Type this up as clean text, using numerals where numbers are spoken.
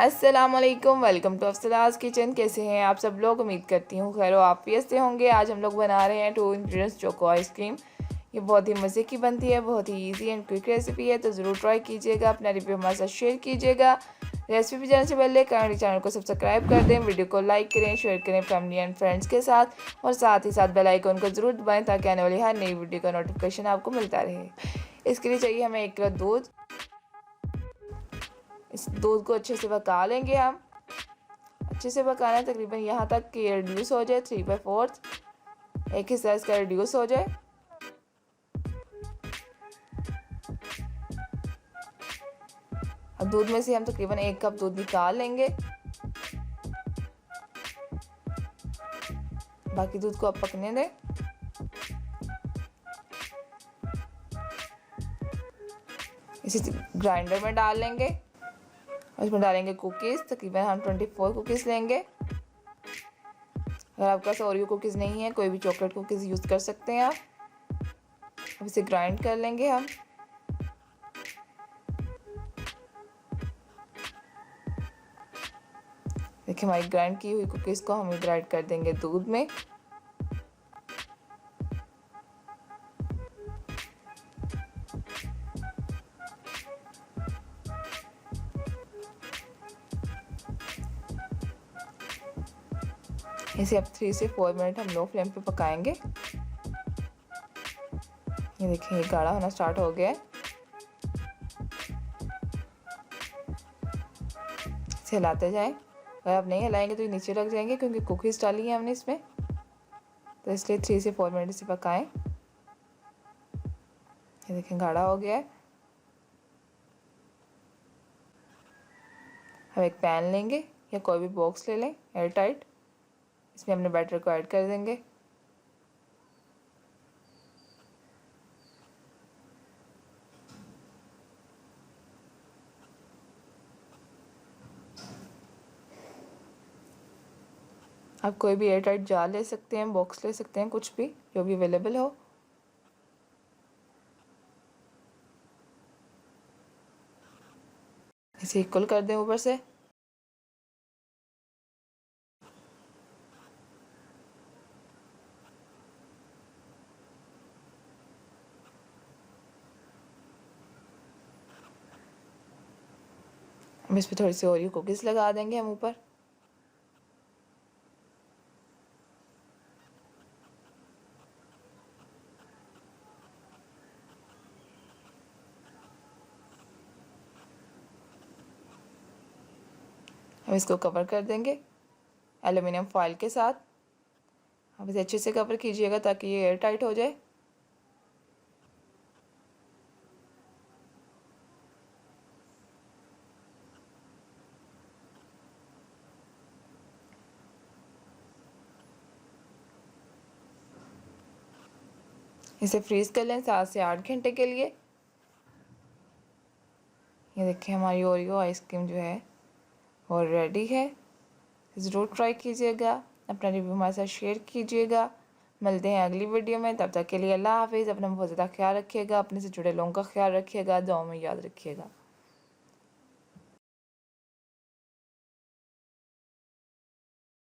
अस्सलामुअलैकुम, welcome to अफसलास kitchen. कैसे हैं आप सब लोग? उम्मीद करती हूँ खैर आफियत से होंगे। आज हम लोग बना रहे हैं 2 इंग्रेडिएंट्स चोको आइसक्रीम। ये बहुत ही मज़े की बनती है, बहुत ही इजी एंड क्विक रेसिपी है, तो ज़रूर ट्राई कीजिएगा। अपना रिव्यू हमारे साथ शेयर कीजिएगा। रेसिपी भी जानने से पहले काइंडली चैनल को सब्सक्राइब कर दें, वीडियो को लाइक करें, शेयर करें फैमिली एंड फ्रेंड्स के साथ, और साथ ही साथ बेल आइकन को ज़रूर दबाएँ ताकि आने वाली हर नई वीडियो का नोटिफिकेशन आपको मिलता रहे। इसके लिए चाहिए हमें 1 किलो दूध। इस दूध को अच्छे से पका लेंगे हम। अच्छे से पकाना है तकरीबन यहाँ तक कि रिड्यूस हो जाए, 3/4 एक हिस्सा इसका रिड्यूस हो जाए। अब दूध में से हम तकरीबन 1 कप दूध निकाल लेंगे। बाकी दूध को अब पकने दें। इसे ग्राइंडर में डाल लेंगे और इसमें डालेंगे कुकीज़। तकरीबन हम 24 कुकीज़ लेंगे। अगर आपके पास ओरियो कुकीज़ नहीं है, कोई भी चॉकलेट कुकीज़ यूज़ कर सकते हैं आप। अब इसे ग्राइंड कर लेंगे हम। देखिए हमारी ग्राइंड की हुई कुकीज़ को हम ग्राइंड कर देंगे दूध में। इसे अब 3 से 4 मिनट हम लो फ्लेम पे पकाएंगे। ये देखिए ये गाढ़ा होना स्टार्ट हो गया है। इसे हिलाते जाएं। अगर आप नहीं हिलाएंगे तो ये नीचे लग जाएंगे, क्योंकि कुकीज़ डाली है हमने इसमें, तो इसलिए 3 से 4 मिनट इसे पकाएं। ये देखें गाढ़ा हो गया है। हम एक पैन लेंगे या कोई भी बॉक्स ले लें एयर टाइट। इसमें अपने बैटर को ऐड कर देंगे। आप कोई भी एयर टाइट जार ले सकते हैं, बॉक्स ले सकते हैं, कुछ भी जो भी अवेलेबल हो। इसे इक्वल कर दें ऊपर से। अब इस पर थोड़ी सी ओरियो कुकीज़ लगा देंगे हम ऊपर। अब इसको कवर कर देंगे एल्युमिनियम फॉइल के साथ। अब इसे अच्छे से कवर कीजिएगा ताकि ये एयर टाइट हो जाए। इसे फ्रीज़ कर लें 7 से 8 घंटे के लिए। ये देखिए हमारी ओरियो आइसक्रीम जो है और रेडी है। ज़रूर ट्राई कीजिएगा। अपना रिव्यू हमारे साथ शेयर कीजिएगा। मिलते हैं अगली वीडियो में, तब तक के लिए अल्लाह हाफिज़। अपना बहुत ज़्यादा ख्याल रखिएगा, अपने से जुड़े लोगों का ख्याल रखिएगा, दुआ में याद रखिएगा।